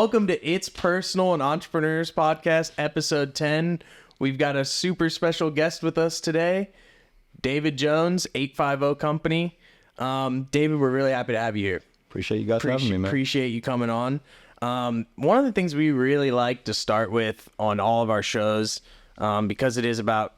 Welcome to It's Personal and Entrepreneurs Podcast, episode 10. We've got a super special guest with us today, David Jones, 850 Company. David, we're really happy to have you here. Appreciate you guys having me, man. Appreciate you coming on. One of the things we really like to start with on all of our shows, because it is about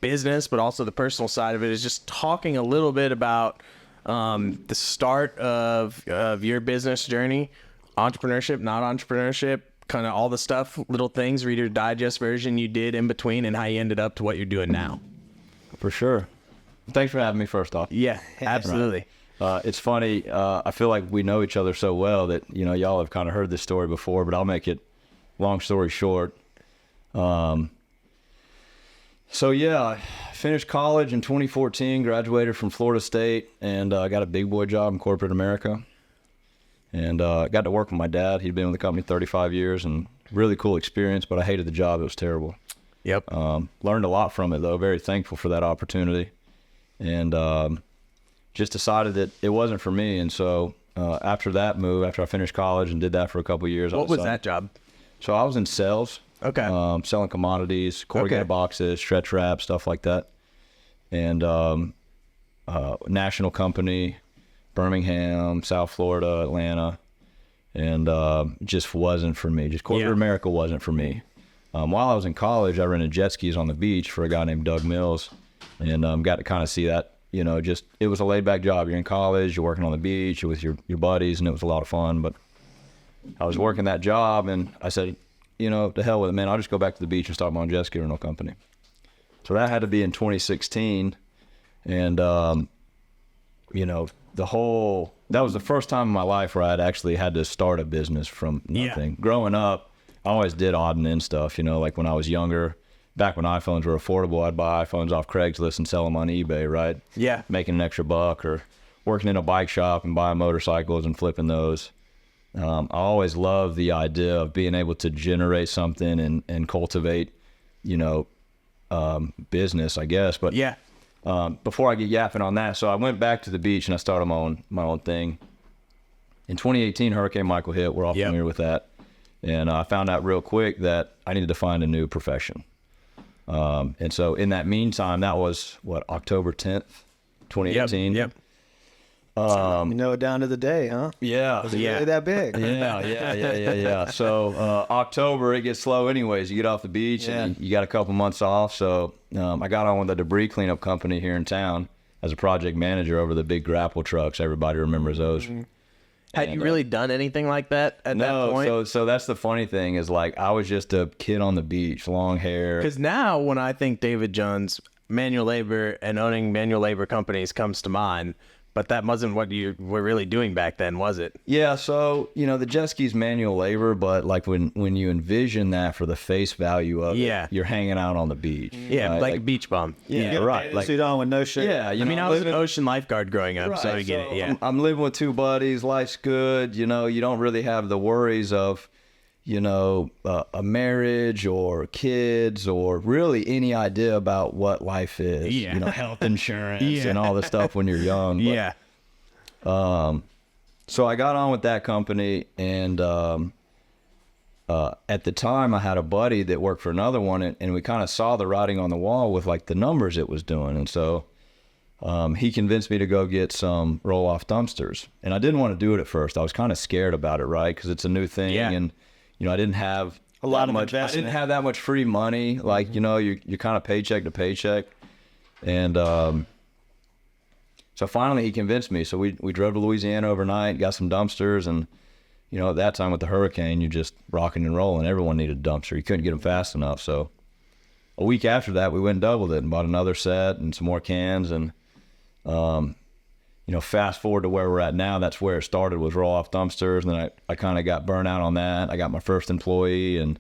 business, but also the personal side of it, is just talking a little bit about the start of your business journey, entrepreneurship, not entrepreneurship, kind of all the stuff, little things, Reader's Digest version you did in between, and how you ended up to what you're doing now. For sure. Thanks for having me, first off. Yeah, absolutely. It's funny. I feel like we know each other so well that, y'all have kind of heard this story before, but I'll make it long story short. I finished college in 2014, graduated from Florida State, and got a big boy job in corporate America. And got to work with my dad. He'd been with the company 35 years, and really cool experience, but I hated the job. It was terrible. Yep. Learned a lot from it, though. Very thankful for that opportunity. And just decided that it wasn't for me. And so after that move, after I finished college and did that for a couple of years. What was that job? So I was in sales. Okay. Selling commodities, corrugated boxes, stretch wrap, stuff like that. And national company, Birmingham, South Florida, Atlanta. And just wasn't for me. Just corporate America wasn't for me. While I was in college, I rented jet skis on the beach for a guy named Doug Mills. And got to kind of see that, it was a laid back job. You're in college, you're working on the beach, you're with your buddies, and it was a lot of fun. But I was working that job, and I said, to hell with it, man. I'll just go back to the beach and start my own jet ski rental company. So that had to be in 2016. And, that was the first time in my life where I'd actually had to start a business from nothing. Yeah. Growing up, I always did odd and end stuff, like when I was younger, back when iPhones were affordable, I'd buy iPhones off Craigslist and sell them on eBay, right? Yeah. Making an extra buck, or working in a bike shop and buying motorcycles and flipping those. I always loved the idea of being able to generate something and cultivate, business, I guess. But yeah. Before I get yapping on that, so I went back to the beach and I started my own thing. In 2018, Hurricane Michael hit. We're all familiar with that. And I found out real quick that I needed to find a new profession. And so in that meantime, that was October 10th, 2018. Yep. It down to the day, huh? Yeah. Was it really that big? Yeah. So October, it gets slow anyways. You get off the beach and you got a couple months off. So I got on with a debris cleanup company here in town as a project manager over the big grapple trucks. Everybody remembers those. Mm-hmm. Had you really done anything like that at that point? No, so that's the funny thing is, I was just a kid on the beach, long hair. Because now when I think David Jones, manual labor and owning manual labor companies comes to mind, but that wasn't what you were really doing back then, was it? Yeah, so, the jet ski's manual labor, but when you envision that for the face value of it, you're hanging out on the beach. Yeah, right? like a beach bum. Yeah, right. Suit on with no shirt. Yeah, I was an ocean lifeguard growing up, so I get it, yeah. I'm living with two buddies, life's good, you don't really have the worries of, a marriage or kids or really any idea about what life is. Yeah. Health insurance and all this stuff when you're young. But, so I got on with that company, and at the time I had a buddy that worked for another one, and we kind of saw the writing on the wall with the numbers it was doing. And so he convinced me to go get some roll-off dumpsters. And I didn't want to do it at first. I was kind of scared about it, right? Because it's a new thing. Yeah. And I didn't have a lot of much. I didn't have that much free money. You're kind of paycheck to paycheck, and so finally he convinced me. So we drove to Louisiana overnight, got some dumpsters, and at that time with the hurricane, you're just rocking and rolling. Everyone needed a dumpster. You couldn't get them fast enough. So a week after that, we went and doubled it and bought another set and some more cans. And fast forward to where we're at now, that's where it started, was roll-off dumpsters. And then I kind of got burnt out on that. I got my first employee, and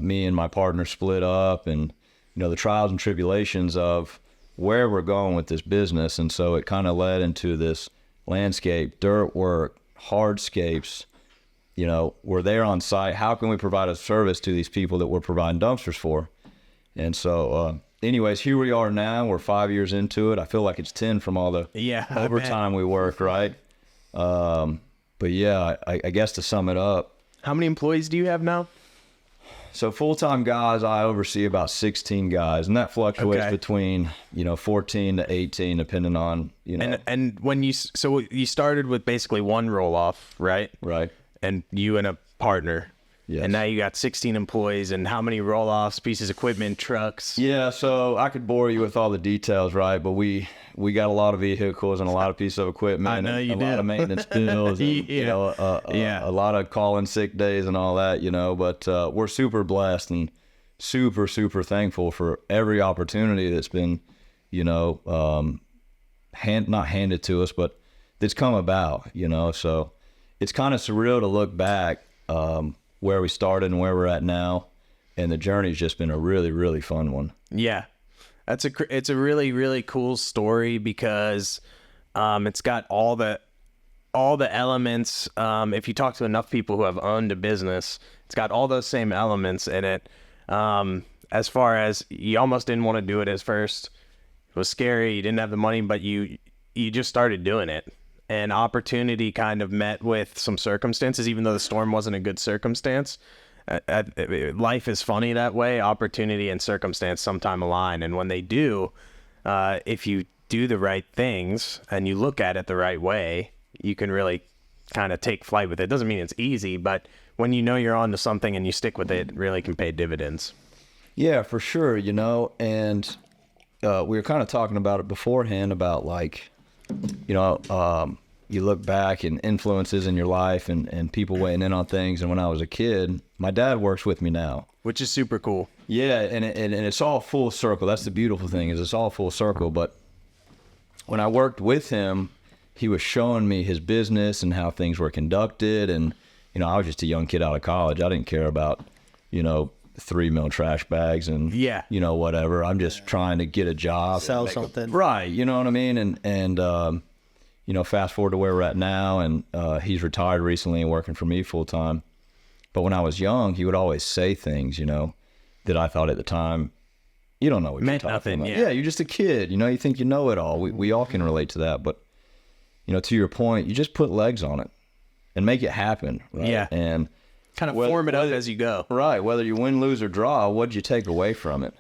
me and my partner split up, and, the trials and tribulations of where we're going with this business. And so it kind of led into this landscape, dirt work, hardscapes. We're there on site. How can we provide a service to these people that we're providing dumpsters for? And so, anyways, here we are now. We're 5 years into it. I feel like it's 10 from all the overtime we work, right? But yeah, I guess to sum it up, How many employees do you have now? So full-time guys, I oversee about 16 guys, and that fluctuates Okay. between, 14 to 18, depending on, And when so you started with basically one roll-off, right? right. And you and a partner. Yes. And now you got 16 employees, and how many roll-offs, pieces of equipment, trucks? Yeah, so I could bore you with all the details, right? But we got a lot of vehicles and a lot of pieces of equipment. I know you and do. a lot of maintenance bills. And, Yeah. a lot of calling sick days and all that, But we're super blessed and super, super thankful for every opportunity that's been, not handed to us, but that's come about, So it's kind of surreal to look back where we started and where we're at now. And the journey's just been a really, really fun one. Yeah, it's a really, really cool story because it's got all the elements. If you talk to enough people who have owned a business, it's got all those same elements in it. As far as you almost didn't want to do it at first, it was scary. You didn't have the money, but you just started doing it. And opportunity kind of met with some circumstances, even though the storm wasn't a good circumstance. Life is funny that way. Opportunity and circumstance sometime align. And when they do, if you do the right things and you look at it the right way, you can really kind of take flight with it. It doesn't mean it's easy, but when you know you're onto something and you stick with it, it really can pay dividends. Yeah, for sure, and we were kind of talking about it beforehand about you look back and influences in your life and people weighing in on things. And when I was a kid, my dad works with me now. Which is super cool. Yeah, and it's all full circle. That's the beautiful thing is it's all full circle. But when I worked with him, he was showing me his business and how things were conducted. And, I was just a young kid out of college. I didn't care about, 3 mil trash bags and, whatever. I'm just trying to get a job. Sell something. Right. You know what I mean? And fast forward to where we're at now, and he's retired recently and working for me full time. But when I was young, he would always say things, that I thought at the time, you don't know what meant you're talking nothing. about. Yeah, you're just a kid. You think you know it all. We all can relate to that. But, to your point, you just put legs on it and make it happen. Right? Yeah. And kind of form it up as you go. Right. Whether you win, lose, or draw, what'd you take away from it?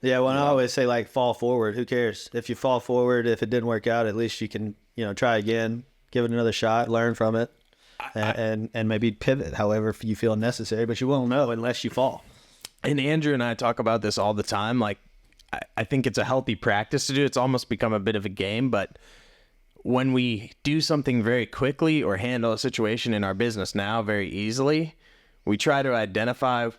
Yeah, when I always say fall forward, who cares? If you fall forward, if it didn't work out, at least you can, try again, give it another shot, learn from it, and maybe pivot however you feel necessary, but you won't know unless you fall. And Andrew and I talk about this all the time. Like, I think it's a healthy practice to do. It's almost become a bit of a game, but when we do something very quickly or handle a situation in our business now very easily, we try to identify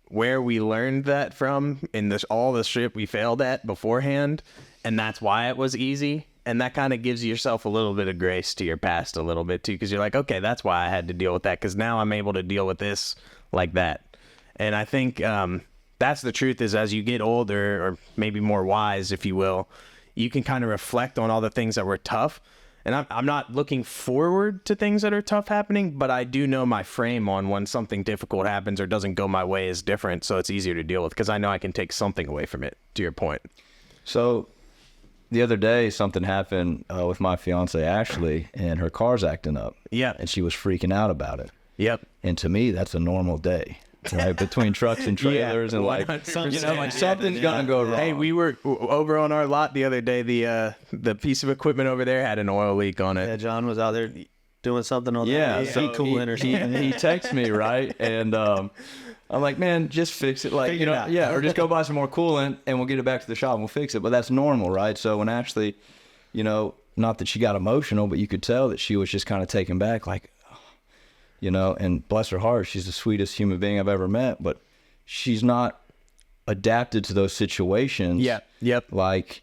where we learned that from in all the shit we failed at beforehand, and that's why it was easy. And that kind of gives yourself a little bit of grace to your past a little bit too, because you're like, okay, that's why I had to deal with that, because now I'm able to deal with this like that. And I think that's the truth is as you get older, or maybe more wise, if you will, you can kind of reflect on all the things that were tough. And I'm not looking forward to things that are tough happening, but I do know my frame on when something difficult happens or doesn't go my way is different, so it's easier to deal with because I know I can take something away from it, to your point. So the other day, something happened with my fiance, Ashley, and her car's acting up. Yeah. And she was freaking out about it. Yep. And to me, that's a normal day. Right, between trucks and trailers, and something's gonna go wrong. Hey, we were over on our lot the other day. The piece of equipment over there had an oil leak on it. Yeah, John was out there doing something on so heat coolant or something. He texts me, right, and I'm like, man, just fix it, like, Figure it out. yeah, or just go buy some more coolant and we'll get it back to the shop and we'll fix it. But that's normal, right? So when Ashley, not that she got emotional, but you could tell that she was just kind of taken back, like. And bless her heart, she's the sweetest human being I've ever met, but she's not adapted to those situations. Yeah. Yep. Like,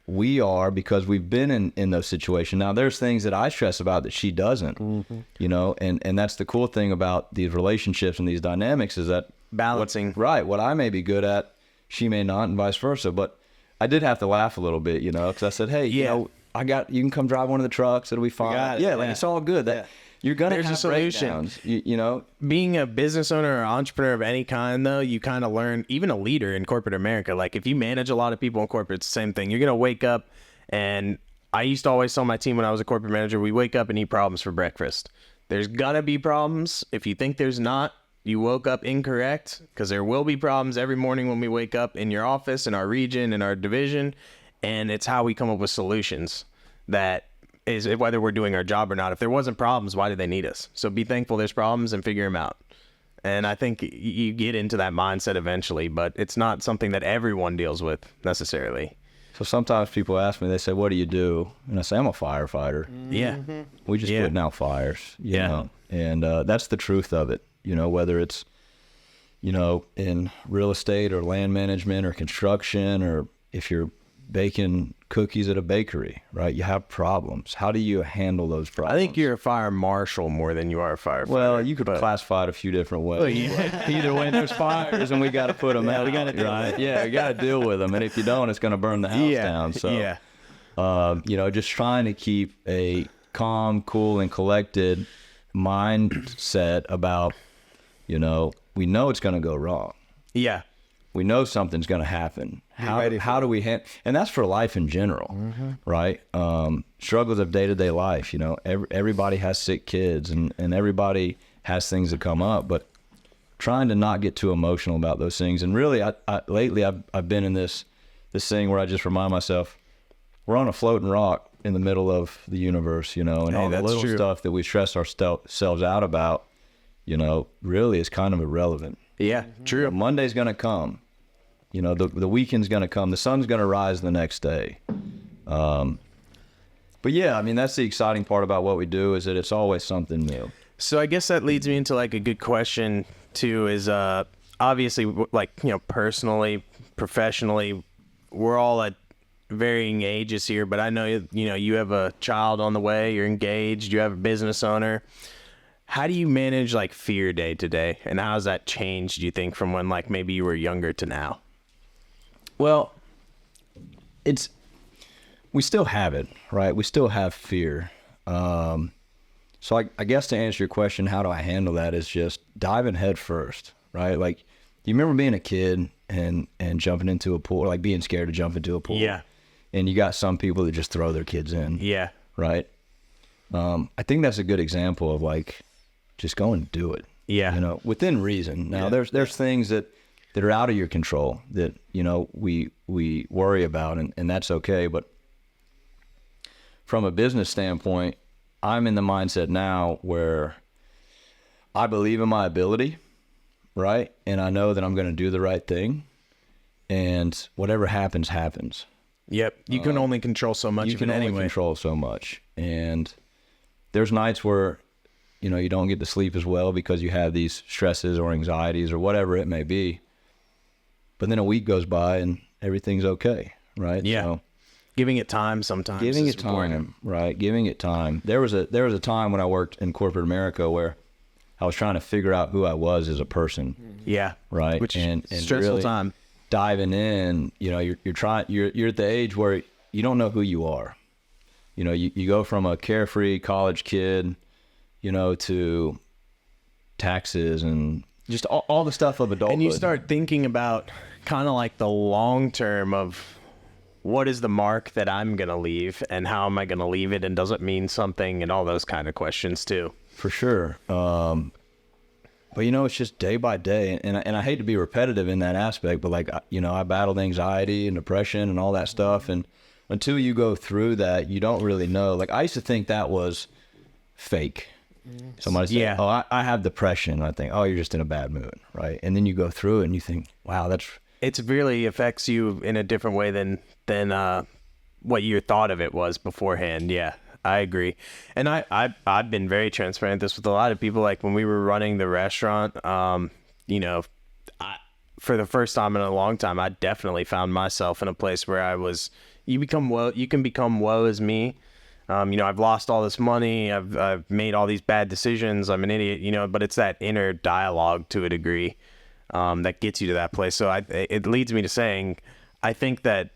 we are, because we've been in those situations. Now, there's things that I stress about that she doesn't, and that's the cool thing about these relationships and these dynamics is that Balancing. What I may be good at, she may not, and vice versa. But I did have to laugh a little bit, because I said, hey, you can come drive one of the trucks. It'll be fine. It's all good. You're going to have a solution. breakdowns, Being a business owner or entrepreneur of any kind, though, you kind of learn, even a leader in corporate America, like if you manage a lot of people in corporate, it's the same thing. You're going to wake up, and I used to always tell my team when I was a corporate manager, we wake up and eat problems for breakfast. There's gonna be problems. If you think there's not, you woke up incorrect, because there will be problems every morning when we wake up in your office, in our region, in our division, and it's how we come up with solutions. That is whether we're doing our job or not. If there wasn't problems, why do they need us? So be thankful there's problems and figure them out. And I think you get into that mindset eventually, but it's not something that everyone deals with necessarily. So sometimes people ask me, they say, what do you do? And I say, I'm a firefighter. Yeah. We just putting out fires, you know, and that's the truth of it. You know, whether it's, you know, in real estate or land management or construction, or if you're baking cookies at a bakery, right? You have problems. How do you handle those problems? I think you're a fire marshal more than you are a firefighter. Well, you could classify it a few different ways. Either way, there's fires, and we got to put them out. We got to right? Yeah, we got to deal with them. And if you don't, it's going to burn the house down. So, you know, just trying to keep a calm, cool, and collected mindset about, you know it's going to go wrong. Yeah. We know something's going to happen. How do we handle? And that's for life in general, right? Struggles of day-to-day life. You know, everybody has sick kids, and everybody has things that come up. But trying to not get too emotional about those things. And really, lately I've been in this thing where I just remind myself, we're on a floating rock in the middle of the universe, you know, and all the little stuff that we stress ourselves out about, you know, really is kind of irrelevant. Yeah, true. Monday's going to come. You know, the weekend's going to come. The sun's going to rise the next day. But yeah, I mean, that's the exciting part about what we do, is that it's always something new. So I guess that leads me into like a good question too, is obviously, like, you know, personally, professionally, we're all at varying ages here, but I know, you know, you have a child on the way, you're engaged, you have a business owner. How do you manage like fear day to day, and how has that changed, do you think, from when like maybe you were younger to now? Well, we still have it, right? We still have fear. So I guess to answer your question, how do I handle that, is just diving head first, right? Like, do you remember being a kid and jumping into a pool, or like being scared to jump into a pool? Yeah. And you got some people that just throw their kids in. Yeah. Right? I think that's a good example of like, just go and do it. Yeah. You know, within reason. Now there's things that are out of your control that, you know, we worry about, and that's okay. But from a business standpoint, I'm in the mindset now where I believe in my ability, right? And I know that I'm going to do the right thing, and whatever happens, happens. Yep. You can only control so much. You can only control so much. And there's nights where, you know, you don't get to sleep as well because you have these stresses or anxieties or whatever it may be. But then a week goes by and everything's okay, right? Yeah. So, giving it time sometimes. giving it time, right? Giving it time. There was a time when I worked in corporate America where I was trying to figure out who I was as a person. Yeah. Right. Which and stressful really time. Diving in, you know, you're at the age where you don't know who you are. You know, you go from a carefree college kid, you know, to taxes and just all the stuff of adulthood. And you start thinking about kind of like the long term of what is the mark that I'm going to leave, and how am I going to leave it, and does it mean something, and all those kind of questions too. For sure. But, you know, it's just day by day. And I hate to be repetitive in that aspect, but like, you know, I battled anxiety and depression and all that stuff. And until you go through that, you don't really know. Like, I used to think that was fake. Somebody said, Yeah. oh, I have depression. And I think, oh, you're just in a bad mood, right? And then you go through it and you think, wow, It really affects you in a different way than what you thought of it was beforehand. Yeah, I agree. And I've been very transparent this with a lot of people. Like when we were running the restaurant, you know, for the first time in a long time, I definitely found myself in a place where you can become woe is me. You know, I've lost all this money. I've made all these bad decisions. I'm an idiot, you know, but it's that inner dialogue to a degree that gets you to that place. So it leads me to saying, I think that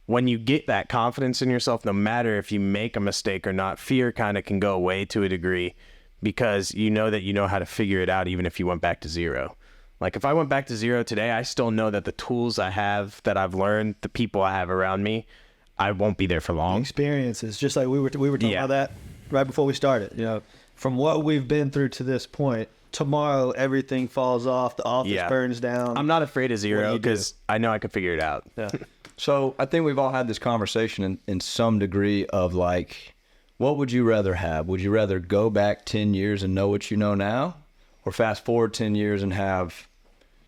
when you get that confidence in yourself, no matter if you make a mistake or not, fear kind of can go away to a degree, because you know that you know how to figure it out, even if you went back to zero. Like if I went back to zero today, I still know that the tools I have, that I've learned, the people I have around me, I won't be there for long. Experiences, just like we were talking about that right before we started. You know, from what we've been through to this point, tomorrow everything falls off, the office Yeah. burns down. I'm not afraid of What do zero you do? because I know I can figure it out. Yeah. So I think we've all had this conversation in some degree of like, what would you rather have? Would you rather go back 10 years and know what you know now, or fast forward 10 years and have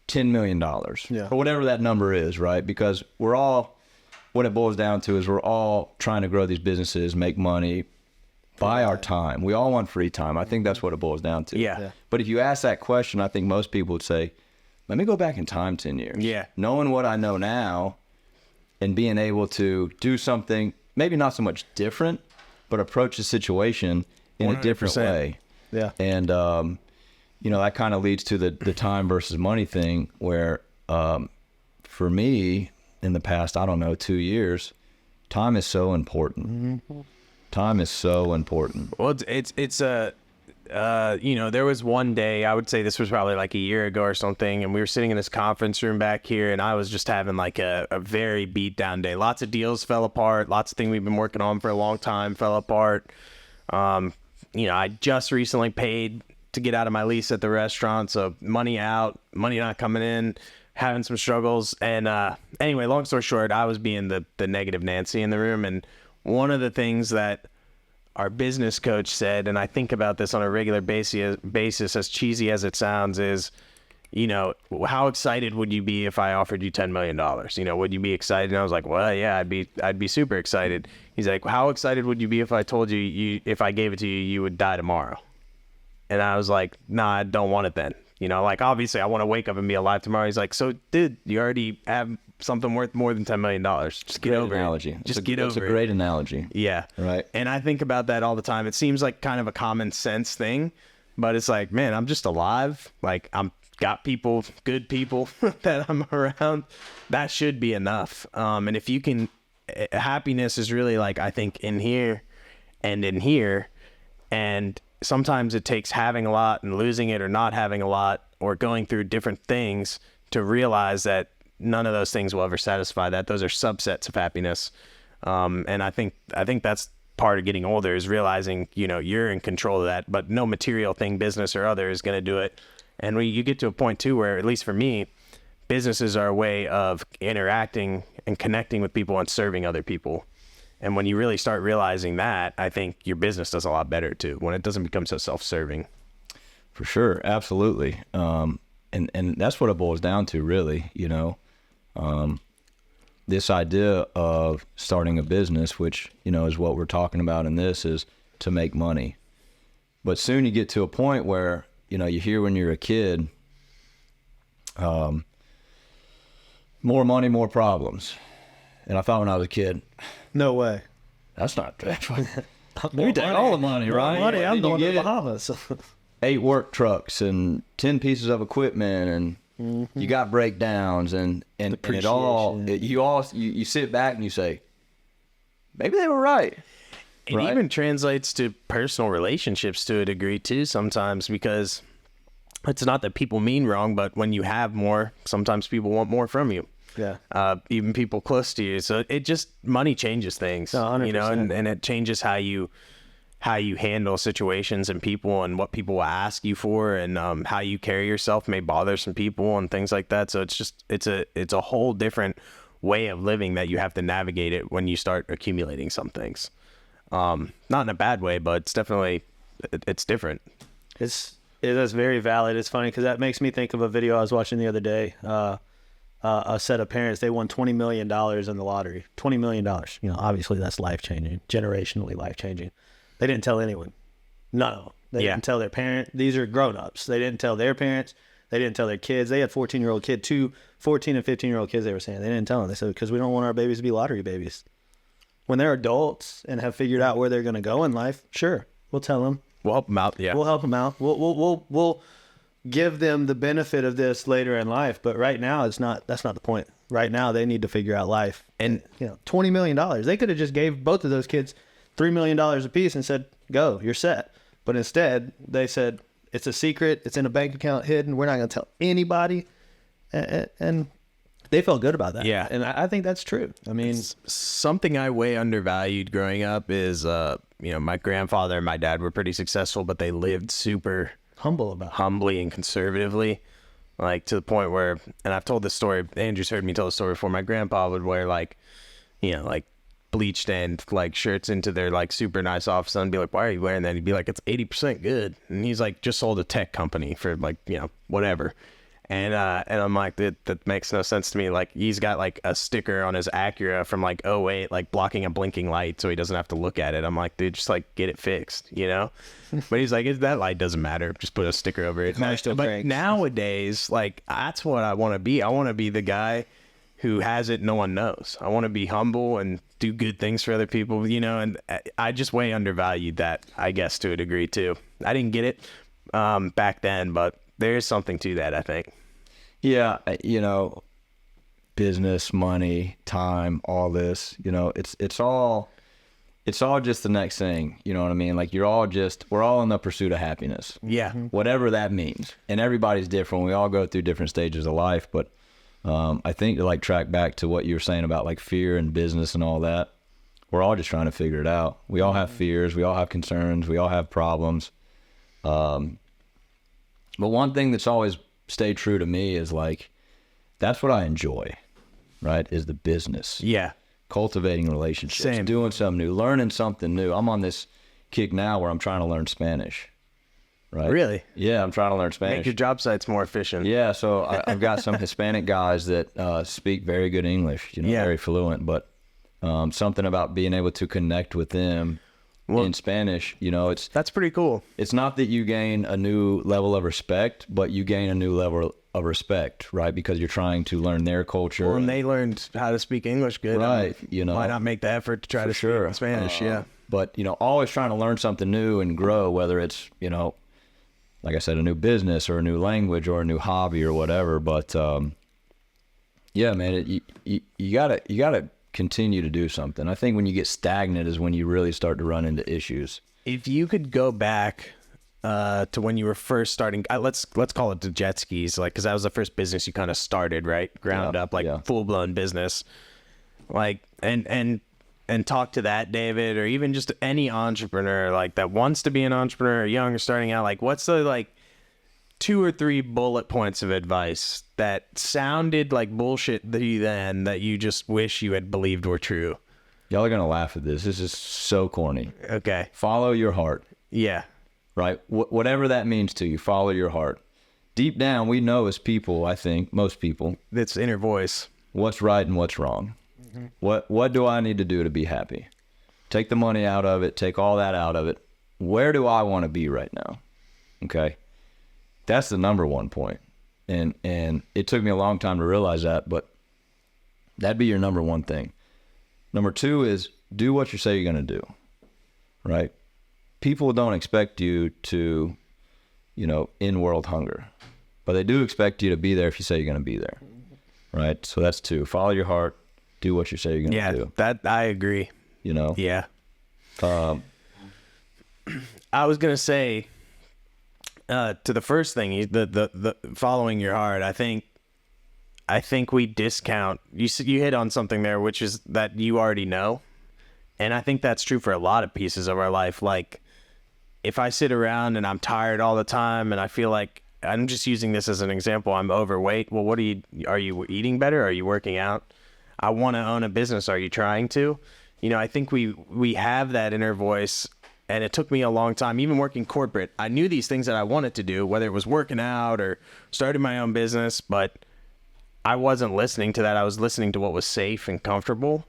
$10 million? Yeah. Or whatever that number is, right? Because we're all, what it boils down to is we're all trying to grow these businesses, make money, buy our time. We all want free time. I think that's what it boils down to. Yeah. Yeah. But if you ask that question, I think most people would say, let me go back in time 10 years. Yeah. Knowing what I know now and being able to do something, maybe not so much different, but approach the situation in a different 100%. way. Yeah. And, you know, that kind of leads to the time versus money thing where, for me in the past, I don't know, 2 years, time is so important. Mm-hmm. Time is so important. Well, it's a, you know, there was one day, I would say this was probably like a year ago or something, and we were sitting in this conference room back here, and I was just having like a very beat down day. Lots of deals fell apart. Lots of things we've been working on for a long time fell apart. You know, I just recently paid to get out of my lease at the restaurant, so money out, money not coming in, having some struggles. And anyway, long story short, I was being the negative Nancy in the room, and one of the things that our business coach said, and I think about this on a regular basis, as cheesy as it sounds, is, you know, how excited would you be if I offered you $10 million? You know, would you be excited? And I was like, well, yeah, I'd be super excited. He's like, how excited would you be if I told you if I gave it to you, you would die tomorrow? And I was like, nah, I don't want it then. You know, like, obviously I want to wake up and be alive tomorrow. He's like, so dude, you already have something worth more than $10 million. Just get over Analogy. it. Just get over it. It's a great analogy. Yeah. Right. And I think about that all the time. It seems like kind of a common sense thing, but it's like, man, I'm just alive. Like, I'm got people, good people that I'm around. That should be enough. And if you can, happiness is really like, I think, in here and in here. And sometimes it takes having a lot and losing it, or not having a lot, or going through different things to realize that none of those things will ever satisfy that. Those are subsets of happiness. And I think that's part of getting older, is realizing, you know, you're in control of that, but no material thing, business or other, is going to do it. And when you get to a point too, where, at least for me, businesses are a way of interacting and connecting with people and serving other people. And when you really start realizing that, I think your business does a lot better too, when it doesn't become so self-serving. For sure. Absolutely. And that's what it boils down to, really, you know. This idea of starting a business, which, you know, is what we're talking about in this, is to make money. But soon you get to a point where, you know, you hear when you're a kid, more money, more problems. And I thought when I was a kid, No way. that's not true. We take all the money, right? Money, I'm And you going to the get Bahamas. 8 work trucks and 10 pieces of equipment, and you got breakdowns, and it all, you sit back and you say, maybe they were right. It Right. even translates to personal relationships to a degree too sometimes, because it's not that people mean wrong, but when you have more, sometimes people want more from you. Yeah. Even people close to you. So it just, money changes things, Oh, 100%. you know, and it changes how you handle situations and people, and what people will ask you for, and how you carry yourself may bother some people and things like that. So it's just, it's a whole different way of living that you have to navigate it when you start accumulating some things. Not in a bad way, but it's definitely, it's different. It is very valid. It's funny because that makes me think of a video I was watching the other day. A set of parents, they won $20 million in the lottery. $20 million. You know, obviously that's life-changing, generationally life-changing. They didn't tell anyone. No. They Yeah. didn't tell their parent. These are grown-ups. They didn't tell their parents. They didn't tell their kids. They had 14-year-old kid, 2 14 and 15-year-old kids, they were saying. They didn't tell them. They said, because we don't want our babies to be lottery babies. When they're adults and have figured out where they're going to go in life, sure, we'll tell them. We'll help them out. Yeah. We'll help them out. We'll give them the benefit of this later in life. But right now, that's not the point. Right now, they need to figure out life. And You know, $20 million. They could have just gave both of those kids $3 million a piece and said, go, you're set. But instead, they said, it's a secret. It's in a bank account hidden. We're not going to tell anybody. And They felt good about that. Yeah. And I think that's true. I mean, Something I way undervalued growing up is, my grandfather and my dad were pretty successful, but they lived super humble about it. humbly and conservatively, like to the point where, and I've told this story, Andrew's heard me tell the story before, my grandpa would wear like bleached and like shirts into their like super nice office and be like, why are you wearing that? He'd be like, it's 80% good. And he's like, just sold a tech company for like, whatever. And I'm like, that makes no sense to me. Like, he's got like a sticker on his Acura from like '08, like blocking a blinking light so he doesn't have to look at it. I'm like, dude, just like get it fixed, But he's like, that light doesn't matter. Just put a sticker over it. But nowadays, like, that's what I want to be. I want to be the guy who has it no one knows. I want to be humble and do good things for other people, and I just way undervalued that, I guess, to a degree too. I didn't get it back then, but there is something to that, I think. Yeah, business, money, time, all this, it's all just the next thing, you know what I mean? Like, we're all in the pursuit of happiness. Yeah. Whatever that means. And everybody's different. We all go through different stages of life, but I think to like track back to what you were saying about like fear and business and all that, we're all just trying to figure it out. We all have fears. We all have concerns. We all have problems. But one thing that's always stayed true to me is like, that's what I enjoy, right? Is the business. Yeah. Cultivating relationships. Same. Doing something new, learning something new. I'm on this kick now where I'm trying to learn Spanish. Right. Really? Yeah, I'm trying to learn Spanish. Make your job sites more efficient. Yeah, so I've got some Hispanic guys that speak very good English, very fluent, but something about being able to connect with them in Spanish, that's pretty cool. It's not that you gain a new level of respect, but you gain a new level of respect, right? Because you're trying to learn their culture. Well, and they learned how to speak English good. Right, Why not make the effort to try to speak Spanish? Yeah. But, always trying to learn something new and grow, whether it's, like I said, a new business or a new language or a new hobby or whatever. But yeah, man, you gotta continue to do something. I think when you get stagnant is when you really start to run into issues. If you could go back to when you were first starting, let's call it the jet skis, like, because that was the first business you kind of started, right? Ground up, like full blown business, like, and talk to that, David, or even just any entrepreneur like that wants to be an entrepreneur, young or starting out. Like, what's the like 2 or 3 bullet points of advice that sounded like bullshit to you then that you just wish you had believed were true? Y'all are gonna laugh at this. This is so corny. Okay. Follow your heart. Yeah. Right. Whatever that means to you, follow your heart. Deep down, we know as people, I think most people, It's inner voice. what's right and what's wrong. What do I need to do to be happy? Take the money out of it. Take all that out of it. Where do I want to be right now? Okay. That's the number one point. And it took me a long time to realize that, but that'd be your number one thing. Number 2 is do what you say you're going to do. Right? People don't expect you to, end world hunger, but they do expect you to be there if you say you're going to be there. Right? So that's 2. Follow your heart. Do what you say you're going to do. Yeah, that I agree. Yeah. I was going to say, to the first thing, the following your heart, I think we discount, you hit on something there, which is that you already know. And I think that's true for a lot of pieces of our life. Like, if I sit around and I'm tired all the time and I feel like, I'm just using this as an example, I'm overweight. Well, are you eating better? Are you working out? I want to own a business. Are you trying to? I think we have that inner voice, and it took me a long time, even working corporate. I knew these things that I wanted to do, whether it was working out or starting my own business, but I wasn't listening to that. I was listening to what was safe and comfortable.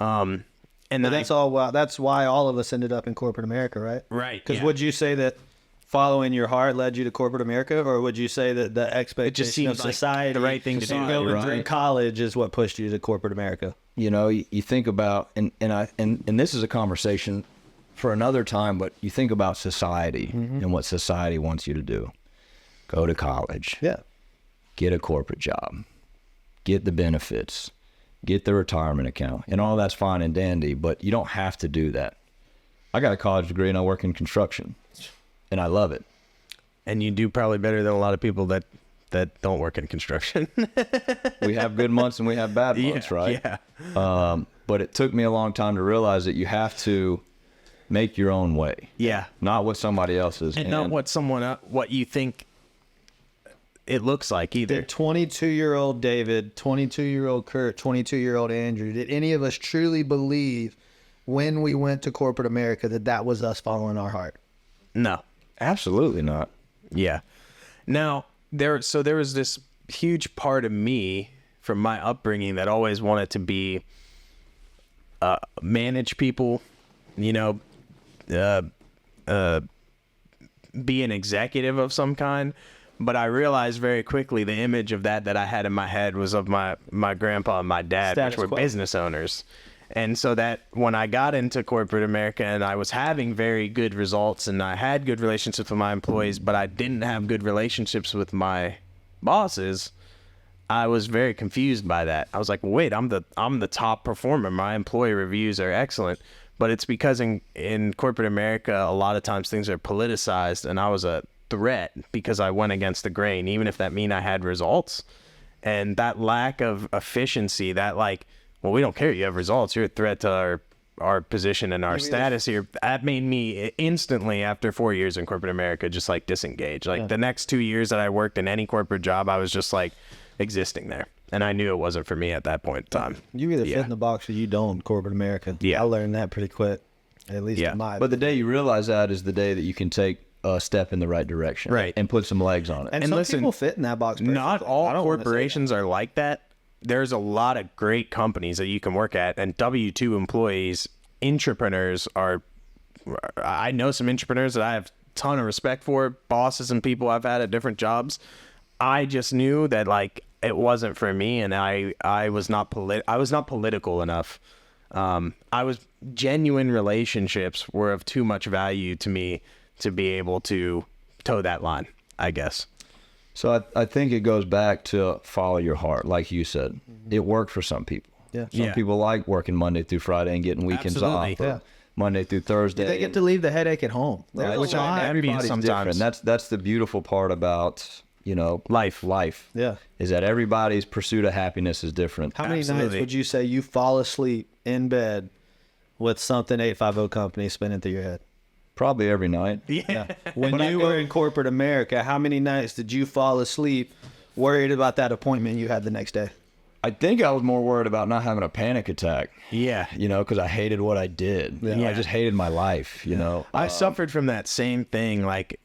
And that's why all of us ended up in corporate America, right? Right. Because would you say that following your heart led you to corporate America, or would you say that the expectation of society, the right thing to do, going through college, is what pushed you to corporate America? You think about, and this is a conversation for another time, but you think about society and what society wants you to do. Go to college. Yeah. Get a corporate job. Get the benefits. Get the retirement account. And all that's fine and dandy, but you don't have to do that. I got a college degree and I work in construction. And I love it. And you do probably better than a lot of people that that don't work in construction. We have good months and we have bad months, right? Yeah. But it took me a long time to realize that you have to make your own way. Yeah. Not what somebody else's. And not what you think it looks like either. Did 22-year-old David, 22-year-old Kurt, 22-year-old Andrew, did any of us truly believe when we went to corporate America that was us following our heart? No. Absolutely not. Yeah. Now, there was this huge part of me from my upbringing that always wanted to be manage people, be an executive of some kind. But I realized very quickly the image of that I had in my head was of my grandpa and my dad, Status which were quo. business owners. And so that when I got into corporate America and I was having very good results and I had good relationships with my employees, but I didn't have good relationships with my bosses, I was very confused by that. I was like, well, wait, I'm the top performer. My employee reviews are excellent. But it's because in corporate America, a lot of times things are politicized, and I was a threat because I went against the grain, even if that mean I had results. And that lack of efficiency, that like, well, we don't care. You have results. You're a threat to our position and our status here. That made me instantly, after 4 years in corporate America, just like disengage. Like the next 2 years that I worked in any corporate job, I was just like existing there. And I knew it wasn't for me at that point in time. You either fit in the box or you don't in corporate America. Yeah. I learned that pretty quick, at least in my But the day you realize that is the day that you can take a step in the right direction. Right. And put some legs on it. And And some listen, people fit in that box perfectly. Not I all don't wanna say that. corporations are like that. There's a lot of great companies that you can work at, and W-2 employees, entrepreneurs are. I know some entrepreneurs that I have a ton of respect for, bosses and people I've had at different jobs. I just knew that like it wasn't for me, and I was not political enough. Genuine relationships were of too much value to me to be able to toe that line, I guess. So I think it goes back to follow your heart, like you said. It worked for some people. Yeah. Some people like working Monday through Friday and getting weekends Absolutely. off. Or Yeah. Monday through Thursday. They get to leave the headache at home. Right. Which I envy Everybody's sometimes. different. That's the beautiful part about Life. Yeah. is that everybody's pursuit of happiness is different. How many nights Absolutely. would you say you fall asleep in bed with something 850 company spinning through your head? Probably every night. Yeah. When you were in corporate America, how many nights did you fall asleep worried about that appointment you had the next day? I think I was more worried about not having a panic attack. Yeah. Because I hated what I did. Yeah. I just hated my life. I suffered from that same thing, like,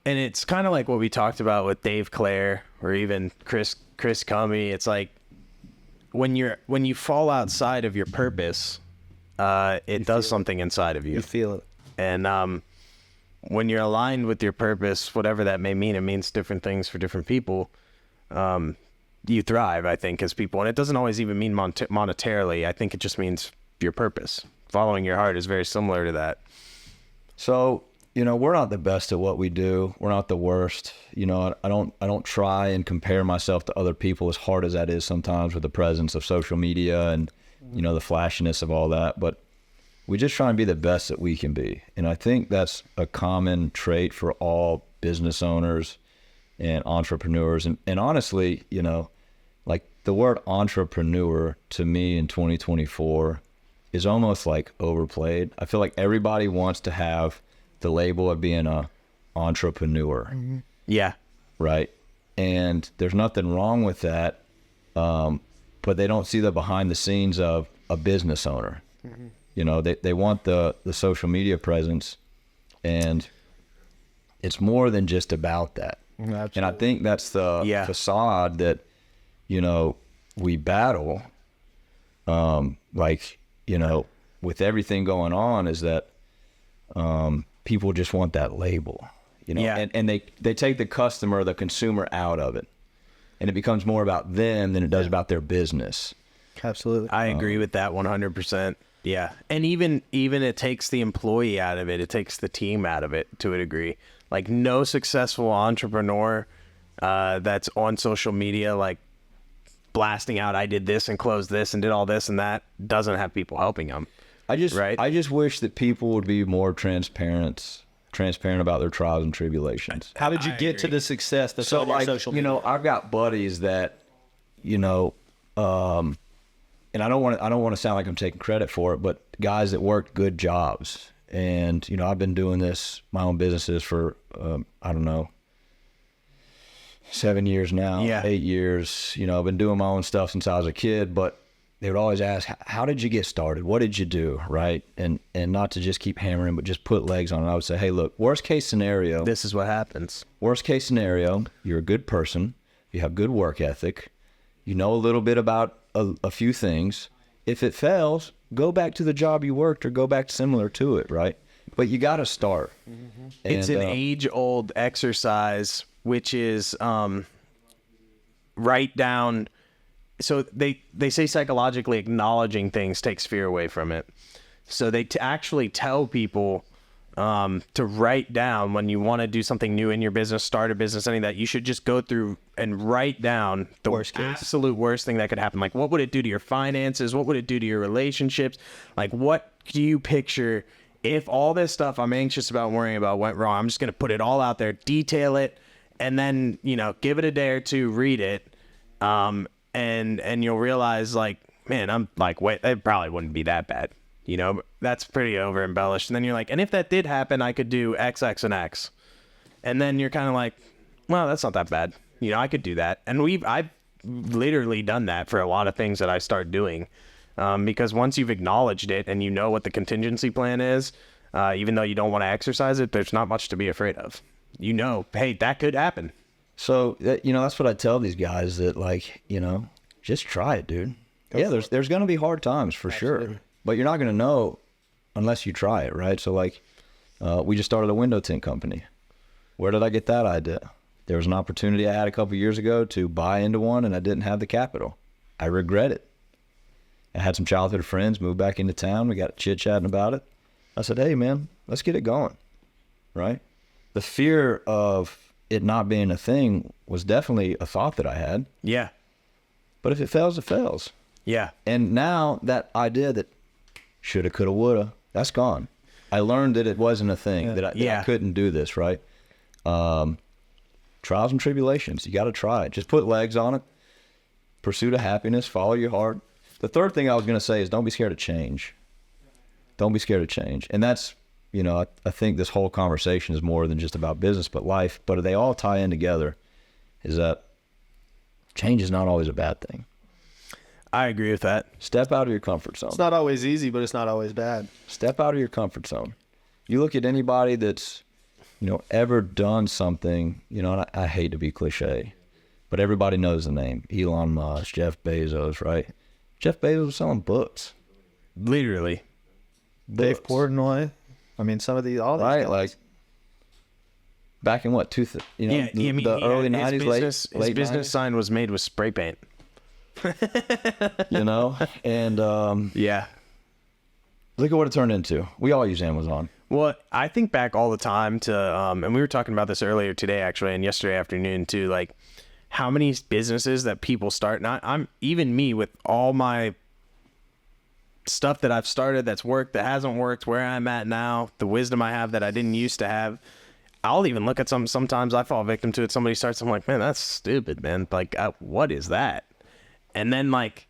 and it's kind of like what we talked about with Dave Clare or even Chris Cummey. It's like when you fall outside of your purpose, it does something inside of you. You feel it. And when you're aligned with your purpose, whatever that may mean, it means different things for different people. You thrive, I think, as people. And it doesn't always even mean monetarily. I think it just means your purpose. Following your heart is very similar to that. So, we're not the best at what we do. We're not the worst. I don't try and compare myself to other people as hard as that is sometimes with the presence of social media and, the flashiness of all that. But we just try and be the best that we can be. And I think that's a common trait for all business owners and entrepreneurs. And honestly, like the word entrepreneur to me in 2024 is almost like overplayed. I feel like everybody wants to have the label of being a entrepreneur. Yeah. Right. And there's nothing wrong with that. But they don't see the behind the scenes of a business owner. They want the social media presence, and it's more than just about that. Absolutely. And I think that's the facade that, we battle, with everything going on is that people just want that label, and they take the customer, the consumer out of it. And it becomes more about them than it does about their business. Absolutely. I agree with that 100%. Yeah. And even it takes the employee out of it. It takes the team out of it to a degree. Like no successful entrepreneur that's on social media, like blasting out, I did this and closed this and did all this and that, doesn't have people helping them. I just wish that people would be more transparent transparent about their trials and tribulations. How did you get to the success that's So on your like, social you media? know, I've got buddies that, you know, and I don't want to sound like I'm taking credit for it, but guys that worked good jobs. And, you know, I've been doing my own businesses for, I don't know, 7 years now, 8 years. You know, I've been doing my own stuff since I was a kid, but they would always ask, how did you get started? What did you do? Right. And not to just keep hammering, but just put legs on it. I would say, hey, look, worst case scenario. This is what happens. Worst case scenario, you're a good person. You have good work ethic. You know a little bit about a few things. If it fails, go back to the job you worked or go back similar to it, right? But you got to start. Mm-hmm. It's an age-old exercise, which is write down. So they say psychologically acknowledging things takes fear away from it. So they actually tell people to write down when you want to do something new in your business, start a business, anything that you should just go through and write down the absolute worst thing that could happen. Like, what would it do to your finances? What would it do to your relationships? Like, what do you picture if all this stuff I'm anxious about, worrying about went wrong? I'm just going to put it all out there, detail it, and then, you know, give it a day or two, read it. And you'll realize, like, man, I'm like, wait, it probably wouldn't be that bad. You know, that's pretty over embellished. And then you're like, and if that did happen, I could do X, X, and X. And then you're kind of like, well, that's not that bad. You know, I could do that. And I've literally done that for a lot of things that I start doing. Because once you've acknowledged it and you know what the contingency plan is, even though you don't want to exercise it, there's not much to be afraid of. You know, hey, that could happen. So, you know, that's what I tell these guys, that, like, you know, just try it, dude. Yeah, there's going to be hard times for sure. But you're not going to know unless you try it, right? So, like, we just started a window tint company. Where did I get that idea? There was an opportunity I had a couple years ago to buy into one, and I didn't have the capital. I regret it. I had some childhood friends move back into town. We got chit-chatting about it. I said, hey, man, let's get it going, right? The fear of it not being a thing was definitely a thought that I had. Yeah. But if it fails, it fails. Yeah. And now that idea that shoulda, coulda, woulda, that's gone. I learned that it wasn't a thing, that I couldn't do this, right? Trials and tribulations, you got to try it. Just put legs on it. Pursuit of happiness, follow your heart. The third thing I was going to say is don't be scared of change. Don't be scared of change. And that's, you know, I think this whole conversation is more than just about business, but life. But they all tie in together, is that change is not always a bad thing. I agree with that. Step out of your comfort zone. It's not always easy, but it's not always bad. Step out of your comfort zone. You look at anybody that's, you know, ever done something, you know, and I hate to be cliche, but everybody knows the name. Elon Musk, Jeff Bezos, right? Jeff Bezos was selling books. Literally. Dave Portnoy. I mean, some of these, all these right, guys. like back in what, the early 90s, late his business 90s? sign was made with spray paint. You know, and Yeah. look at what it turned into. We all use Amazon. Well, I think back all the time to, and we were talking about this earlier today, actually, and yesterday afternoon too, like how many businesses that people start. And I'm even me with all my stuff that I've started that's worked, that hasn't worked, where I'm at now, the wisdom I have that I didn't used to have. I'll even look at sometimes I fall victim to it. Somebody starts, I'm like, man, that's stupid, man. Like, what is that? And then, like,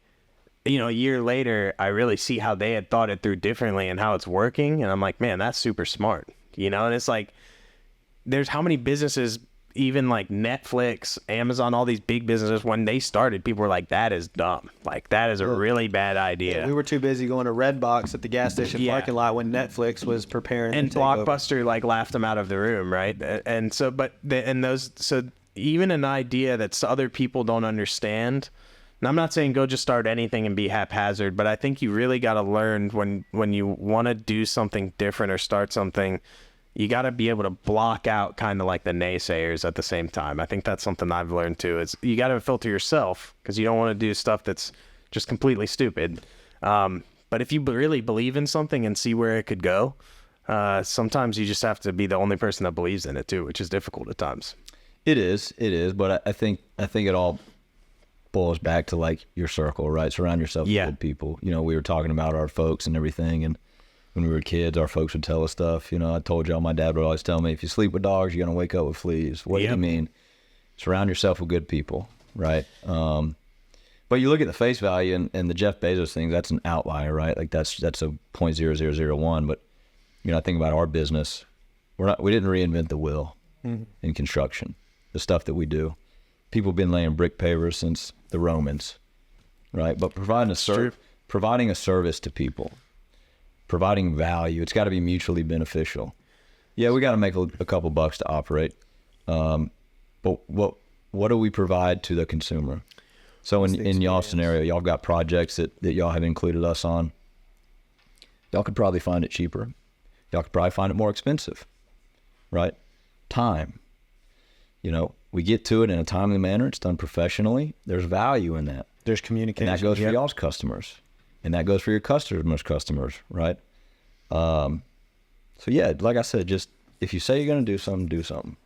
you know, a year later, I really see how they had thought it through differently and how it's working. And I'm like, man, that's super smart, you know? And it's like, there's how many businesses, even like Netflix, Amazon, all these big businesses, when they started, people were like, that is dumb. Like, that is a really bad idea. We were too busy going to Redbox at the gas station parking lot when Netflix was preparing. And to take over. Blockbuster, like, laughed them out of the room, right? And so, so even an idea that other people don't understand. And I'm not saying go just start anything and be haphazard, but I think you really got to learn when you want to do something different or start something, you got to be able to block out kind of like the naysayers at the same time. I think that's something I've learned too, is you got to filter yourself because you don't want to do stuff that's just completely stupid. But if you really believe in something and see where it could go, sometimes you just have to be the only person that believes in it too, which is difficult at times. It is, but I think it all boils back to like your circle, right? Surround yourself with good people. You know, we were talking about our folks and everything, and when we were kids, our folks would tell us stuff. You know, I told y'all my dad would always tell me, if you sleep with dogs, you're going to wake up with fleas. What do you mean? Surround yourself with good people, right? But you look at the face value and the Jeff Bezos thing, that's an outlier, right? Like that's a 0.0001. But, you know, I think about our business. We didn't reinvent the wheel in construction, the stuff that we do. People have been laying brick pavers since the Romans, right? But providing a service to people, providing value, it's got to be mutually beneficial. Yeah, we got to make a couple bucks to operate. But what do we provide to the consumer? So in y'all's scenario, y'all got projects that y'all have included us on. Y'all could probably find it cheaper. Y'all could probably find it more expensive, right? Time. You know, we get to it in a timely manner. It's done professionally. There's value in that. There's communication. And that goes for y'all's customers. And that goes for your customers, right? So yeah, like I said, just if you say you're going to do something, do something.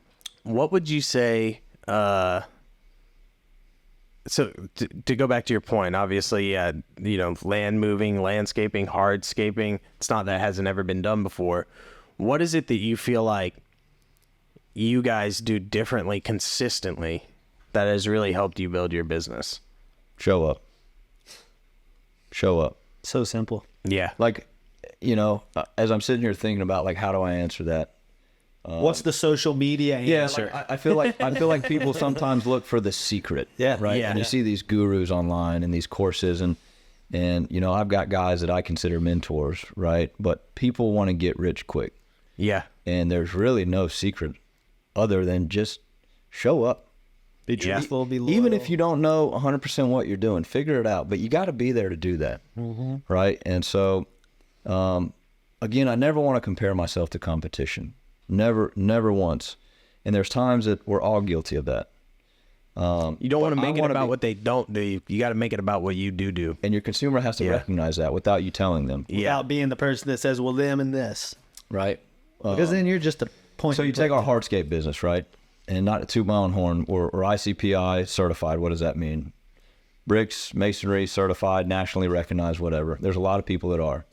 What would you say, so to go back to your point, obviously, you know, land moving, landscaping, hardscaping, it's not that it hasn't ever been done before. What is it that you feel like you guys do differently consistently that has really helped you build your business? Show up. So simple. Yeah. Like, you know, as I'm sitting here thinking about, like, how do I answer that? What's the social media answer? Like, I feel like people sometimes look for the secret. Yeah. Right. Yeah. And you see these gurus online and these courses and you know, I've got guys that I consider mentors, right? But people want to get rich quick. Yeah. And there's really no secret other than just show up. Be truthful, be loyal. Even if you don't know 100% what you're doing, figure it out. But you got to be there to do that, right? And so, again, I never want to compare myself to competition. Never once. And there's times that we're all guilty of that. You don't want to make it about what they don't do. You got to make it about what you do. And your consumer has to recognize that without you telling them. Without being the person that says, well, them and this. Right. Because then you're just a point. So you take our hardscape business, right? And not to toot my own horn, we're ICPI certified. What does that mean? Bricks, masonry, certified, nationally recognized, whatever. There's a lot of people that are.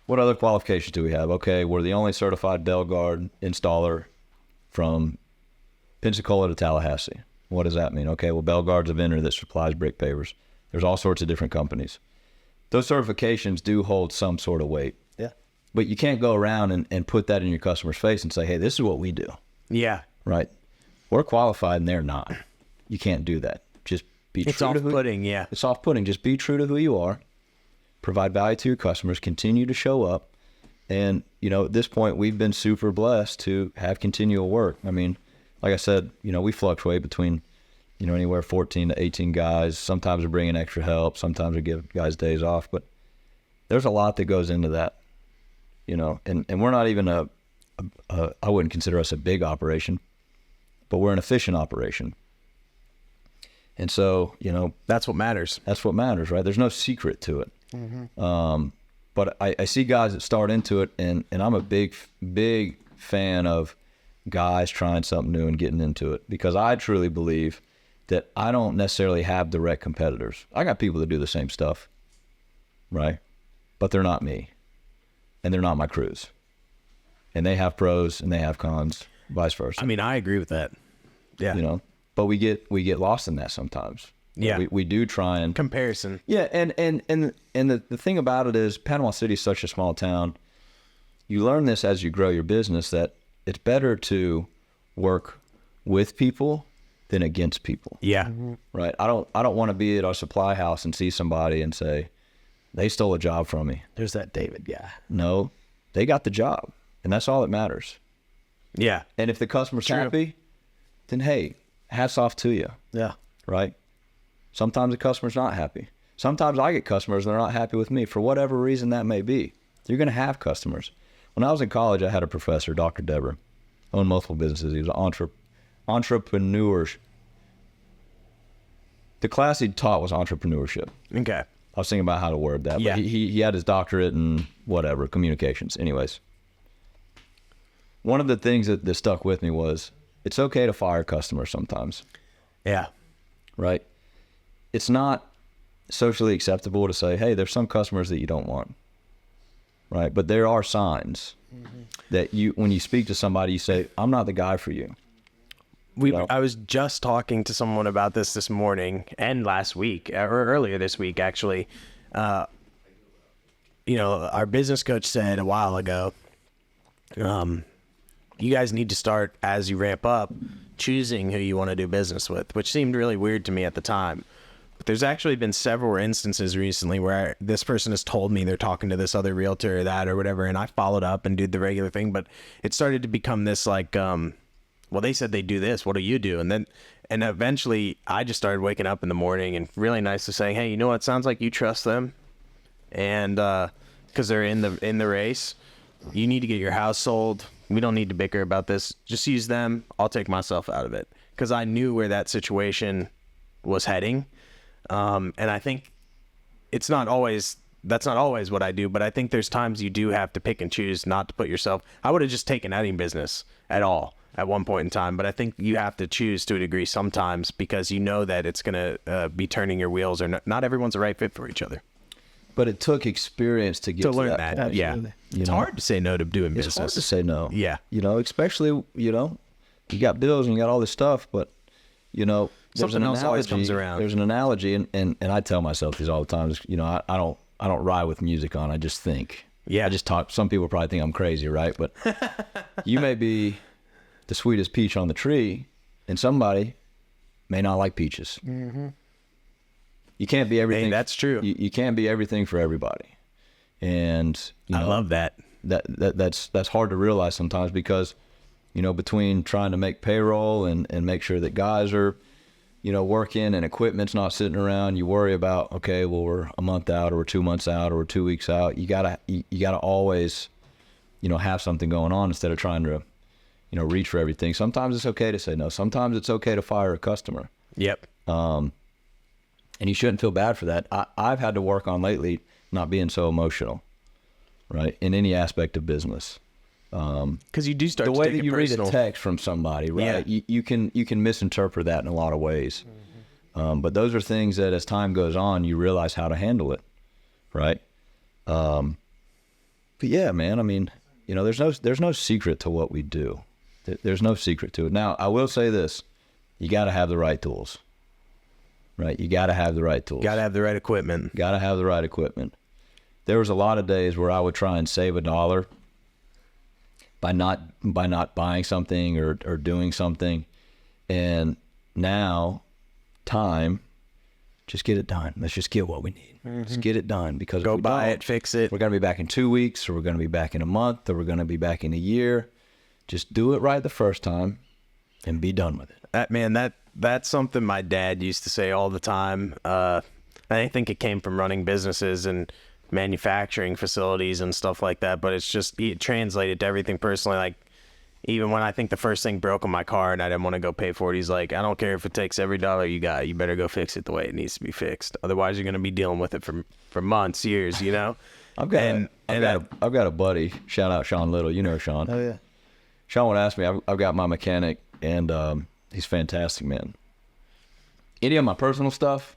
What other qualifications do we have? Okay, we're the only certified Belgard installer from Pensacola to Tallahassee. What does that mean? Okay, well, Belgard's a vendor that supplies brick pavers. There's all sorts of different companies. Those certifications do hold some sort of weight. Yeah. But you can't go around and put that in your customer's face and say, hey, this is what we do. Yeah. Right. We're qualified and they're not. You can't do that. Just be true It's to off-putting, yeah. It's off-putting. Just be true to who you are. Provide value to your customers. Continue to show up. And, you know, at this point, we've been super blessed to have continual work. I mean, like I said, you know, we fluctuate between, you know, anywhere 14 to 18 guys. Sometimes we bring in extra help. Sometimes we give guys days off. But there's a lot that goes into that, you know. And we're not even I wouldn't consider us a big operation, but we're an efficient operation. And so, you know, That's what matters. that's what matters, right? There's no secret to it. But I see guys that start into it, and I'm a big fan of guys trying something new and getting into it, because I truly believe that I don't necessarily have direct competitors. I got people that do the same stuff, right? But they're not me, and they're not my crews. And they have pros and they have cons, vice versa. I mean, I agree with that. Yeah. You know, but we get lost in that sometimes. Yeah. We do try and Comparison. yeah, and the thing about it is Panama City is such a small town. You learn this as you grow your business, that it's better to work with people than against people. Yeah. Right? I don't want to be at our supply house and see somebody and say, they stole a job from me. There's that David guy. No, they got the job, and that's all that matters. Yeah. And if the customer's True. happy, then hey, hats off to you, Yeah. right? Sometimes the customer's not happy. Sometimes I get customers and they're not happy with me for whatever reason that may be. You're going to have customers. When I was in college, I had a professor, Dr. Deborah, owned multiple businesses. He was an entrepreneur. The class he taught was entrepreneurship. Okay. I was thinking about how to word that. Yeah. But he had his doctorate in whatever, communications. Anyways, one of the things that stuck with me was it's okay to fire customers sometimes, Yeah. right? It's not socially acceptable to say, hey, there's some customers that you don't want. right? But there are signs that when you speak to somebody, you say, I'm not the guy for you. I was just talking to someone about this morning and last week, or earlier this week, actually. Our business coach said a while ago, you guys need to start, as you ramp up, choosing who you want to do business with, which seemed really weird to me at the time. But there's actually been several instances recently where this person has told me they're talking to this other realtor or that or whatever, and I followed up and did the regular thing, but it started to become this like, well, they said they do this. What do you do? And eventually I just started waking up in the morning and really nicely saying, hey, you know what? Sounds like you trust them. And, cause they're in the race, you need to get your house sold. We don't need to bicker about this. Just use them. I'll take myself out of it. Cause I knew where that situation was heading. And I think that's not always what I do, but I think there's times you do have to pick and choose not to put yourself. I would have just taken any business at all at one point in time, but I think you have to choose to a degree sometimes because you know that it's going to be turning your wheels, or not everyone's the right fit for each other. But it took experience to get to learn that. that. Yeah. It's hard to say no to doing business. It's hard to say no. Yeah. Especially, you got bills and you got all this stuff, but, there's something else always comes around. There's an analogy, and I tell myself these all the time. I don't ride with music on. I just think. Yeah. I just talk. Some people probably think I'm crazy, right? But you may be the sweetest peach on the tree, and somebody may not like peaches. Mm-hmm. You can't be everything. Hey, that's true. You can't be everything for everybody, and I love that. That's hard to realize sometimes because, between trying to make payroll and make sure that guys are, working and equipment's not sitting around, you worry about, okay, well, we're a month out or we're 2 months out or we're 2 weeks out. You gotta always, have something going on instead of trying to, reach for everything. Sometimes it's okay to say no. Sometimes it's okay to fire a customer. Yep. And you shouldn't feel bad for that. I've had to work on lately not being so emotional, right? In any aspect of business. Because you do start the to way take that it you personal. read a text from somebody, right? Yeah. You can misinterpret that in a lot of ways. But those are things that as time goes on, you realize how to handle it, right? But yeah, man, I mean, there's no secret to what we do. There's no secret to it. Now, I will say this: you got to have the right tools, right? You got to have the right tools. Got to have the right equipment. Got to have the right equipment. There was a lot of days where I would try and save $1 by not buying something or doing something, and now just get it done. Let's just get what we need. Mm-hmm. Just get it done, because go buy it, fix it. We're gonna be back in 2 weeks, or we're gonna be back in a month, or we're gonna be back in a year. Just do it right the first time and be done with it. That's something my dad used to say all the time. I think it came from running businesses and manufacturing facilities and stuff like that, but it translated to everything personally. Like, even when I think the first thing broke on my car and I didn't want to go pay for it, he's like, I don't care if it takes every dollar you got, you better go fix it the way it needs to be fixed. Otherwise you're going to be dealing with it for months, years, I've got a buddy, shout out Sean Little, Sean. Oh yeah. Sean would ask me, I've got my mechanic, and he's fantastic, man. Any of my personal stuff,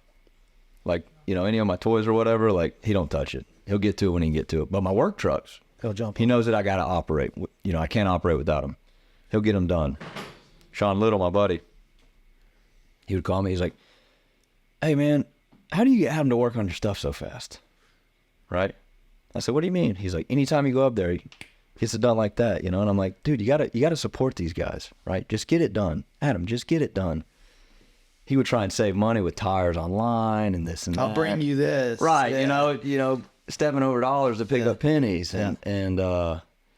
like, any of my toys or whatever, like, he don't touch it. He'll get to it when he can get to it. But my work trucks, He'll jump. he knows that I got to operate. I can't operate without him. He'll get them done. Sean Little, my buddy, he would call me. He's like, hey, man, how do you get him to work on your stuff so fast? Right? I said, what do you mean? He's like, anytime you go up there, he gets it done like that, And I'm like, dude, you gotta support these guys, right? Just get it done. Adam, just get it done. He would try and save money with tires online and this and that. I'll bring you this. Right. Yeah. Stepping over dollars to pick up pennies. And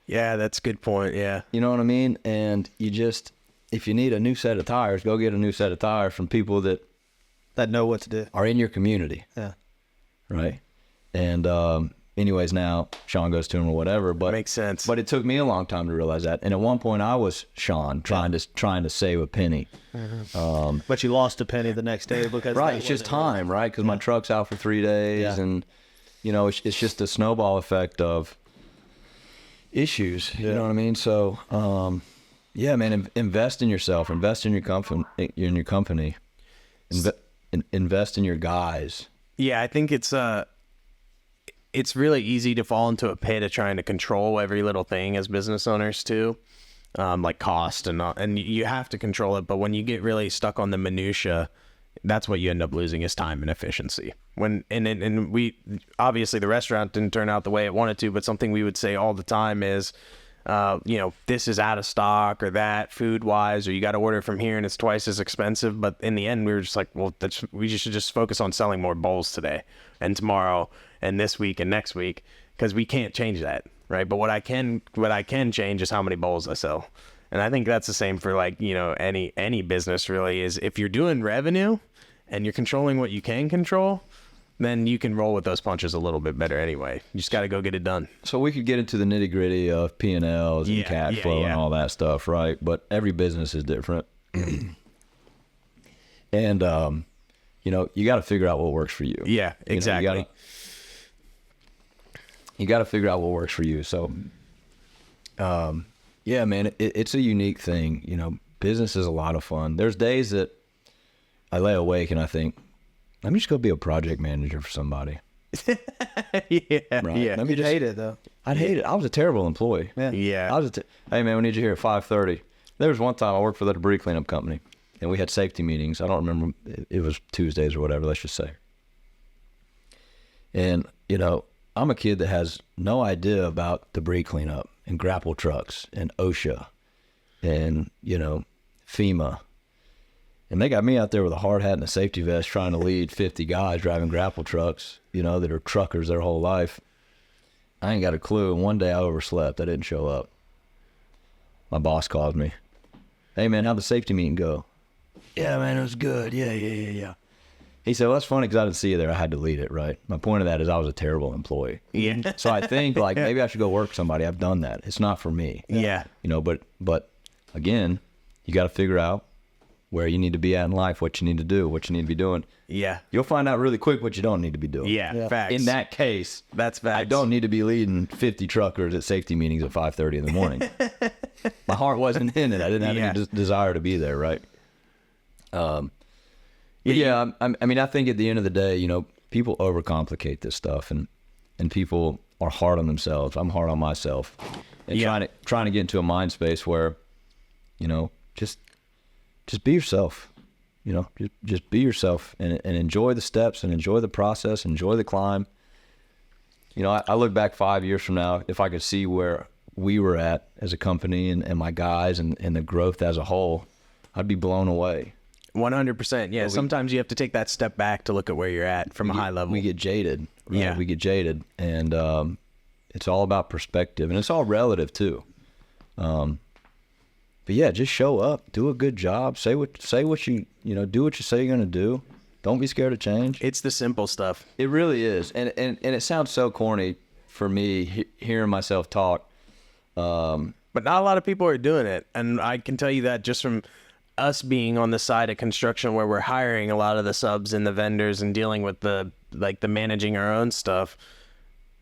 yeah, that's a good point. Yeah. you know what I mean? And if you need a new set of tires, go get a new set of tires from people that know what to do. are in your community. Yeah. Right. And, anyways, now Sean goes to him or whatever, but makes sense. But it took me a long time to realize that. And at one point I was Sean trying to save a penny. Mm-hmm. But you lost a penny the next day because Right. It's just time, right? Because my truck's out for 3 days, and it's just a snowball effect of issues. You know what I mean? So, yeah, man, invest in yourself, invest in your company, invest in your guys. Yeah, I think it's it's really easy to fall into a pit of trying to control every little thing as business owners too, like cost and you have to control it. But when you get really stuck on the minutia, that's what you end up losing is time and efficiency. And we obviously the restaurant didn't turn out the way it wanted to, but something we would say all the time is, this is out of stock or that food wise, or you got to order from here and it's twice as expensive. But in the end, we were just like, well, we should just focus on selling more bowls today and tomorrow and this week and next week, because we can't change that, right? But what I can change is how many bowls I sell. And I think that's the same for like, any business really is if you're doing revenue and you're controlling what you can control, then you can roll with those punches a little bit better anyway. You just got to go get it done. So we could get into the nitty gritty of P&Ls and cash flow and all that stuff, right? But every business is different. And, you got to figure out what works for you. Yeah, exactly. You got to figure out what works for you. So, yeah, man, it's a unique thing. Business is a lot of fun. There's days that I lay awake and I think, let me just go be a project manager for somebody. Yeah. Right? Yeah. You'd hate it though. I'd hate it. I was a terrible employee. Yeah. Hey man, we need you here at 5:30. There was one time I worked for the debris cleanup company and we had safety meetings. I don't remember. It was Tuesdays or whatever, let's just say. And, I'm a kid that has no idea about debris cleanup and grapple trucks and OSHA and, FEMA. And they got me out there with a hard hat and a safety vest trying to lead 50 guys driving grapple trucks, that are truckers their whole life. I ain't got a clue. And one day I overslept. I didn't show up. My boss calls me. Hey, man, how'd the safety meeting go? Yeah, man, it was good. Yeah. He said, well, that's funny because I didn't see you there. I had to lead it, right? My point of that is I was a terrible employee. Yeah. So I think, maybe I should go work for somebody. I've done that. It's not for me. Yeah. But again, you got to figure out where you need to be at in life, what you need to do, what you need to be doing. Yeah. You'll find out really quick what you don't need to be doing. Yeah. Facts. In that case, that's facts. I don't need to be leading 50 truckers at safety meetings at 5:30 in the morning. My heart wasn't in it. I didn't have any desire to be there, right? I think at the end of the day, people overcomplicate this stuff and people are hard on themselves. I'm hard on myself. And trying to get into a mind space where, just be yourself, just be yourself and enjoy the steps and enjoy the process, enjoy the climb. I look back 5 years from now, if I could see where we were at as a company and my guys and the growth as a whole, I'd be blown away. 100%. Yeah. Sometimes you have to take that step back to look at where you're at from a high level. We get jaded. Right? Yeah. We get jaded. And it's all about perspective. And it's all relative, too. But, yeah, just show up. Do a good job. Say what you, do what you say you're going to do. Don't be scared of change. It's the simple stuff. It really is. And it sounds so corny for me hearing myself talk. But not a lot of people are doing it. And I can tell you that just from us being on the side of construction where we're hiring a lot of the subs and the vendors and dealing with the managing our own stuff,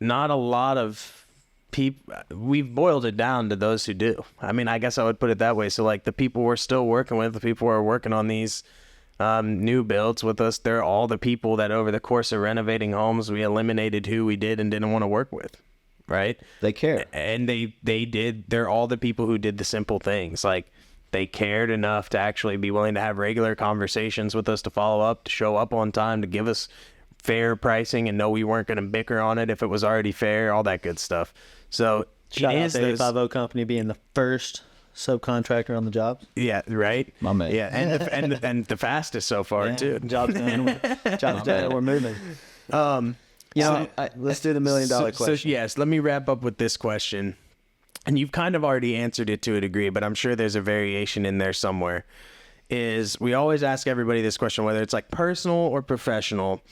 not a lot of people, we've boiled it down to those who do. I mean, I guess I would put it that way. So the people we're still working with, the people who are working on these new builds with us, they're all the people that over the course of renovating homes, we eliminated who we did and didn't want to work with. Right. They care. And they're all the people who did the simple things. They cared enough to actually be willing to have regular conversations with us, to follow up, to show up on time, to give us fair pricing and know we weren't going to bicker on it if it was already fair, all that good stuff. So shout out to 850 company being the first subcontractor on the job. Yeah, right. My man. Yeah, and the fastest so far too. Job's done. Job's done. We're moving. Let's do the $1 million question. So yes, let me wrap up with this question. And you've kind of already answered it to a degree, but I'm sure there's a variation in there somewhere. Is we always ask everybody this question, whether it's personal or professional.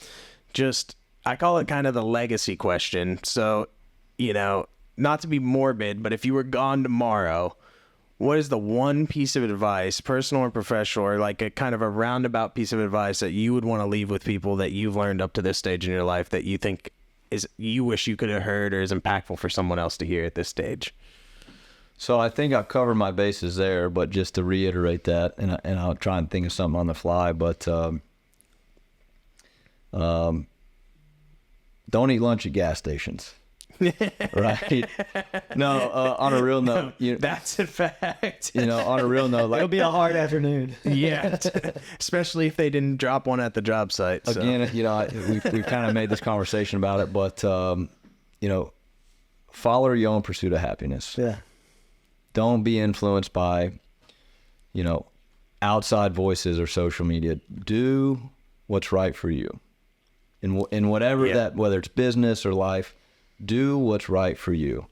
I call it kind of the legacy question. So, not to be morbid, but if you were gone tomorrow, what is the one piece of advice, personal or professional, or a kind of a roundabout piece of advice that you would want to leave with people that you've learned up to this stage in your life that you think you wish you could have heard or is impactful for someone else to hear at this stage? So I think I've covered my bases there, but just to reiterate that, and I'll try and think of something on the fly, but don't eat lunch at gas stations. Right? No, on a real note, That's a fact. on a real note, It'll like be a hard afternoon. Yeah, especially if they didn't drop one at the job site. So. again, we've kind of made this conversation about it, but follow your own pursuit of happiness. Yeah. Don't be influenced by, outside voices or social media. Do what's right for you, in whatever that, whether it's business or life. Do what's right for you.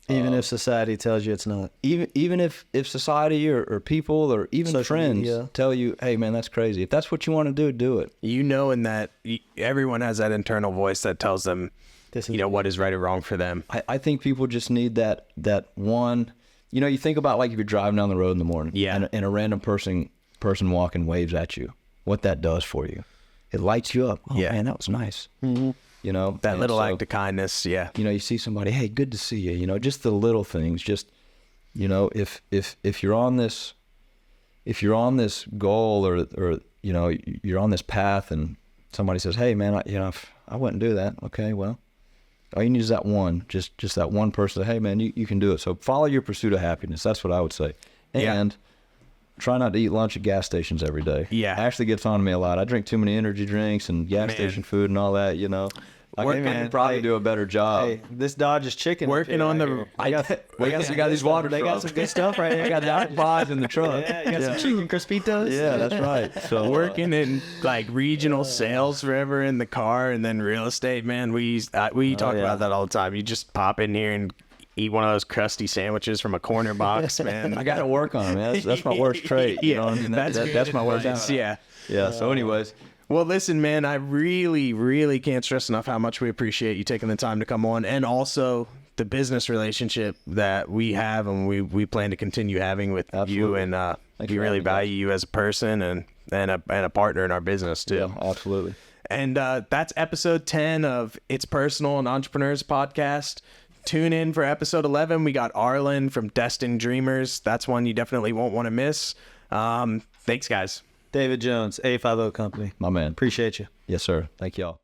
Even if society tells you it's not. Even if society or people or even Social friends media. tell you, hey man, that's crazy. If that's what you want to do it. In that everyone has that internal voice that tells them, This is what is right or wrong for them. I think people just need that one. You think about, like, if you're driving down the road in the morning, and a random person walking waves at you, what that does for you. It lights you up. Oh man, that was nice. Mm-hmm. That little act of kindness. Yeah. You see somebody, hey, good to see you. Just the little things. Just, if you're on this goal or you're on this path and somebody says, hey man, I wouldn't do that. Okay, well, all you need is that one, just that one person. Hey man, you can do it. So follow your pursuit of happiness. That's what I would say. And try not to eat lunch at gas stations every day. Yeah. Actually gets on to me a lot. I drink too many energy drinks and gas station food and all that, I can probably do a better job. Hey, this Dodge is chicken. Working on the. We got these water They got some good stuff right here. I got the iPods in the truck. Yeah, you got some chicken crispitos. Yeah, that's right. So Working in like regional sales forever in the car, and then real estate, man. We talk about that all the time. You just pop in here and eat one of those crusty sandwiches from a corner box, man. I got to work on it, man. That's my worst trait. You know what I mean? That's my worst. Yeah. Yeah. So, anyways. Well, listen, man, I really, really can't stress enough how much we appreciate you taking the time to come on, and also the business relationship that we have and we plan to continue having with you. And we really value you as a person and a partner in our business too. Yeah, absolutely. And that's episode 10 of It's Personal and Entrepreneurs podcast. Tune in for episode 11. We got Arlen from Destined Dreamers. That's one you definitely won't want to miss. Thanks, guys. David Jones, A50 Company. My man. Appreciate you. Yes, sir. Thank y'all.